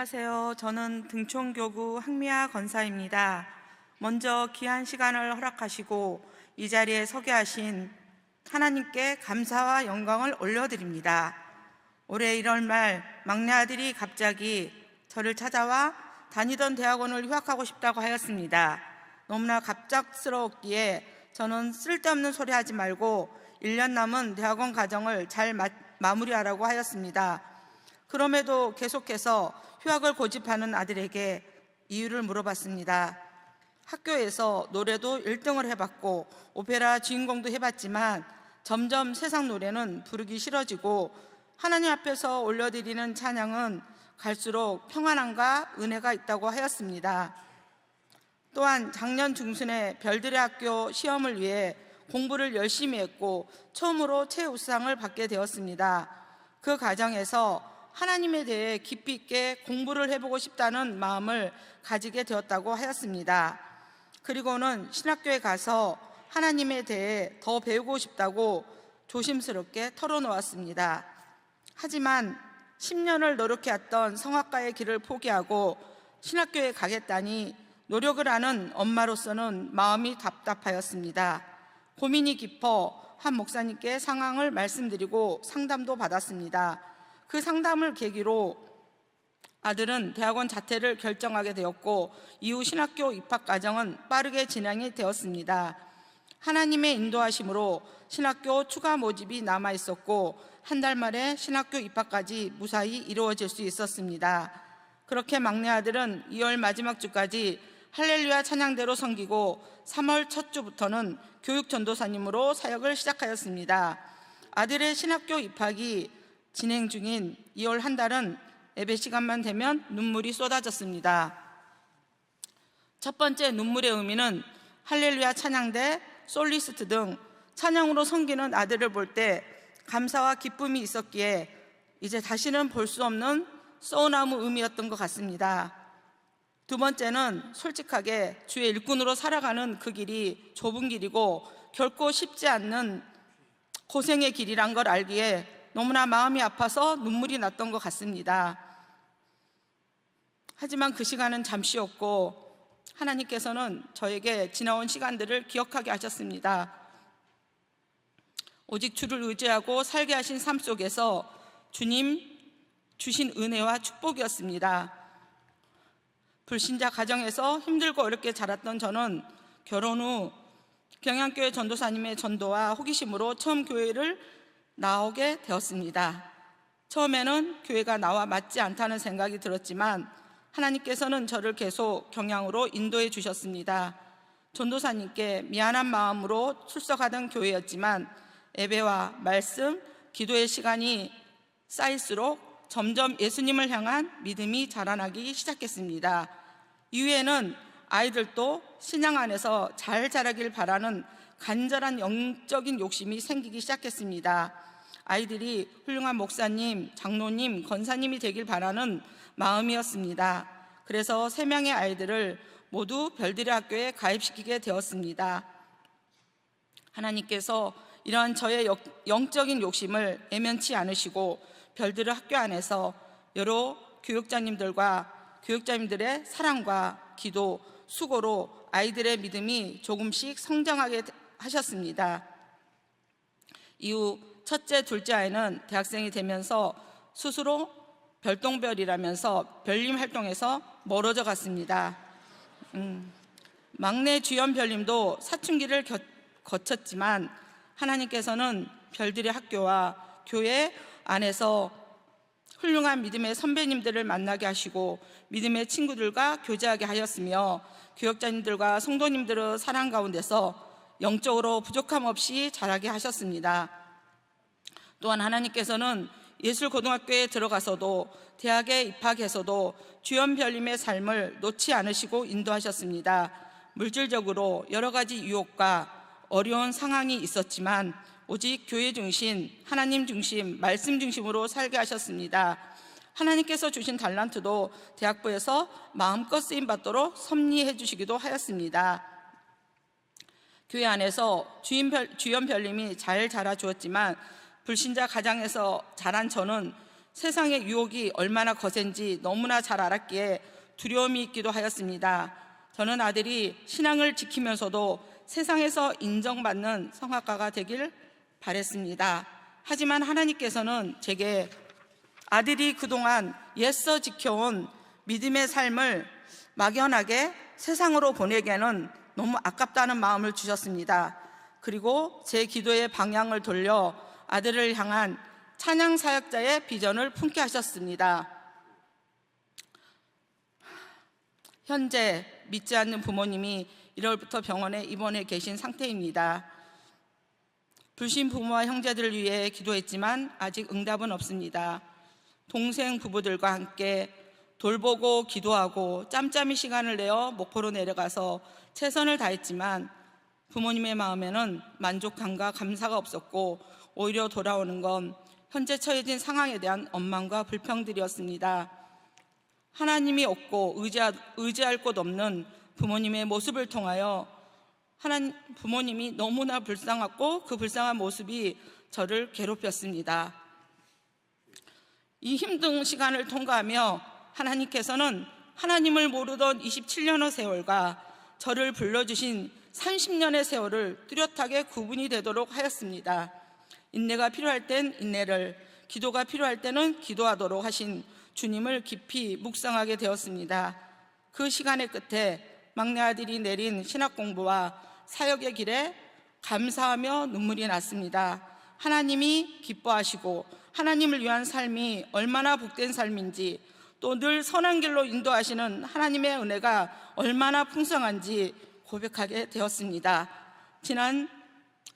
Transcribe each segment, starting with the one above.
안녕하세요. 저는 등촌교구 항미아 권사입니다. 먼저 귀한 시간을 허락하시고 이 자리에 서게 하신 하나님께 감사와 영광을 올려드립니다. 올해 1월 말 막내 아들이 갑자기 저를 찾아와 다니던 대학원을 휴학하고 싶다고 하였습니다. 너무나 갑작스러웠기에 저는 쓸데없는 소리 하지 말고 1년 남은 대학원 과정을 잘 마무리하라고 하였습니다. 그럼에도 계속해서 휴학을 고집하는 아들에게 이유를 물어봤습니다. 학교에서 노래도 1등을 해봤고 오페라 주인공도 해봤지만 점점 세상 노래는 부르기 싫어지고 하나님 앞에서 올려드리는 찬양은 갈수록 평안함과 은혜가 있다고 하였습니다. 또한 작년 중순에 별들의 학교 시험을 위해 공부를 열심히 했고 처음으로 최우수상을 받게 되었습니다. 그 과정에서 하나님에 대해 깊이 있게 공부를 해보고 싶다는 마음을 가지게 되었다고 하였습니다. 그리고는 신학교에 가서 하나님에 대해 더 배우고 싶다고 조심스럽게 털어놓았습니다. 하지만 10년을 노력해왔던 성악가의 길을 포기하고 신학교에 가겠다니 노력을 하는 엄마로서는 마음이 답답하였습니다. 고민이 깊어 한 목사님께 상황을 말씀드리고 상담도 받았습니다. 그 상담을 계기로 아들은 대학원 자퇴를 결정하게 되었고 이후 신학교 입학 과정은 빠르게 진행이 되었습니다. 하나님의 인도하심으로 신학교 추가 모집이 남아 있었고 한 달 만에 신학교 입학까지 무사히 이루어질 수 있었습니다. 그렇게 막내 아들은 2월 마지막 주까지 할렐루야 찬양대로 섬기고 3월 첫 주부터는 교육전도사님으로 사역을 시작하였습니다. 아들의 신학교 입학이 진행 중인 2월 한 달은 예배 시간만 되면 눈물이 쏟아졌습니다. 첫 번째 눈물의 의미는 할렐루야 찬양대, 솔리스트 등 찬양으로 섬기는 아들을 볼 때 감사와 기쁨이 있었기에 이제 다시는 볼 수 없는 서운함의 의미였던 것 같습니다. 두 번째는 솔직하게 주의 일꾼으로 살아가는 그 길이 좁은 길이고 결코 쉽지 않는 고생의 길이란 걸 알기에 너무나 마음이 아파서 눈물이 났던 것 같습니다. 하지만 그 시간은 잠시였고 하나님께서는 저에게 지나온 시간들을 기억하게 하셨습니다. 오직 주를 의지하고 살게 하신 삶 속에서 주님 주신 은혜와 축복이었습니다. 불신자 가정에서 힘들고 어렵게 자랐던 저는 결혼 후 경양교회 전도사님의 전도와 호기심으로 처음 교회를 나오게 되었습니다. 처음에는 교회가 나와 맞지 않다는 생각이 들었지만 하나님께서는 저를 계속 경양으로 인도해 주셨습니다. 전도사님께 미안한 마음으로 출석하던 교회였지만 예배와 말씀, 기도의 시간이 쌓일수록 점점 예수님을 향한 믿음이 자라나기 시작했습니다. 이후에는 아이들도 신앙 안에서 잘 자라길 바라는 간절한 영적인 욕심이 생기기 시작했습니다. 아이들이 훌륭한 목사님, 장로님, 권사님이 되길 바라는 마음이었습니다. 그래서 3명의 아이들을 모두 별들의 학교에 가입시키게 되었습니다. 하나님께서 이러한 저의 영적인 욕심을 애면치 않으시고 별들의 학교 안에서 여러 교육자님들의 사랑과 기도, 수고로 아이들의 믿음이 조금씩 성장하게 하셨습니다. 이후 첫째, 둘째 아이는 대학생이 되면서 스스로 별똥별이라면서 별님 활동에서 멀어져 갔습니다. 막내 주연 별님도 사춘기를 거쳤지만 하나님께서는 별들의 학교와 교회 안에서 훌륭한 믿음의 선배님들을 만나게 하시고 믿음의 친구들과 교제하게 하였으며 교역자님들과 성도님들의 사랑 가운데서 영적으로 부족함 없이 자라게 하셨습니다. 또한 하나님께서는 예술고등학교에 들어가서도 대학에 입학해서도 주연 별님의 삶을 놓지 않으시고 인도하셨습니다. 물질적으로 여러 가지 유혹과 어려운 상황이 있었지만 오직 교회 중심, 하나님 중심, 말씀 중심으로 살게 하셨습니다. 하나님께서 주신 달란트도 대학부에서 마음껏 쓰임받도록 섭리해 주시기도 하였습니다. 교회 안에서 주연 별님이 잘 자라주었지만 불신자 가정에서 자란 저는 세상의 유혹이 얼마나 거센지 너무나 잘 알았기에 두려움이 있기도 하였습니다. 저는 아들이 신앙을 지키면서도 세상에서 인정받는 성악가가 되길 바랬습니다. 하지만 하나님께서는 제게 아들이 그동안 애써 지켜온 믿음의 삶을 막연하게 세상으로 보내기에는 너무 아깝다는 마음을 주셨습니다. 그리고 제 기도의 방향을 돌려 아들을 향한 찬양 사역자의 비전을 품게 하셨습니다. 현재 믿지 않는 부모님이 1월부터 병원에 입원해 계신 상태입니다. 불신 부모와 형제들을 위해 기도했지만 아직 응답은 없습니다. 동생 부부들과 함께 돌보고 기도하고 짬짬이 시간을 내어 목포로 내려가서 최선을 다했지만 부모님의 마음에는 만족감과 감사가 없었고 오히려 돌아오는 건 현재 처해진 상황에 대한 원망과 불평들이었습니다. 하나님이 없고 의지할 곳 없는 부모님의 모습을 통하여 부모님이 너무나 불쌍했고 그 불쌍한 모습이 저를 괴롭혔습니다. 이 힘든 시간을 통과하며 하나님께서는 하나님을 모르던 27년의 세월과 저를 불러주신 30년의 세월을 뚜렷하게 구분이 되도록 하였습니다. 인내가 필요할 땐 인내를, 기도가 필요할 때는 기도하도록 하신 주님을 깊이 묵상하게 되었습니다. 그 시간의 끝에 막내 아들이 내린 신학 공부와 사역의 길에 감사하며 눈물이 났습니다. 하나님이 기뻐하시고 하나님을 위한 삶이 얼마나 복된 삶인지, 또 늘 선한 길로 인도하시는 하나님의 은혜가 얼마나 풍성한지 고백하게 되었습니다. 지난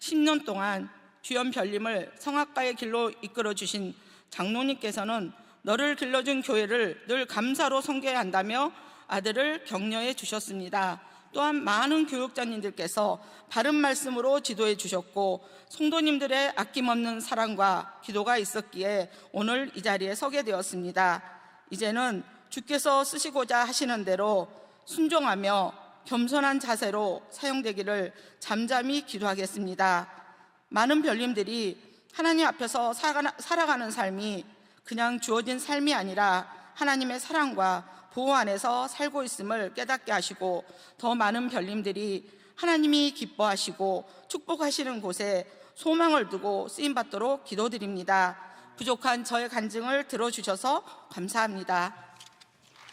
10년 동안 주연 별님을 성악가의 길로 이끌어 주신 장로님께서는 너를 길러준 교회를 늘 감사로 섬겨야 한다며 아들을 격려해 주셨습니다. 또한 많은 교육자님들께서 바른 말씀으로 지도해 주셨고 성도님들의 아낌없는 사랑과 기도가 있었기에 오늘 이 자리에 서게 되었습니다. 이제는 주께서 쓰시고자 하시는 대로 순종하며 겸손한 자세로 사용되기를 잠잠히 기도하겠습니다. 많은 별님들이 하나님 앞에서 살아가는 삶이 그냥 주어진 삶이 아니라 하나님의 사랑과 보호 안에서 살고 있음을 깨닫게 하시고, 더 많은 별님들이 하나님이 기뻐하시고 축복하시는 곳에 소망을 두고 쓰임받도록 기도드립니다. 부족한 저의 간증을 들어주셔서 감사합니다.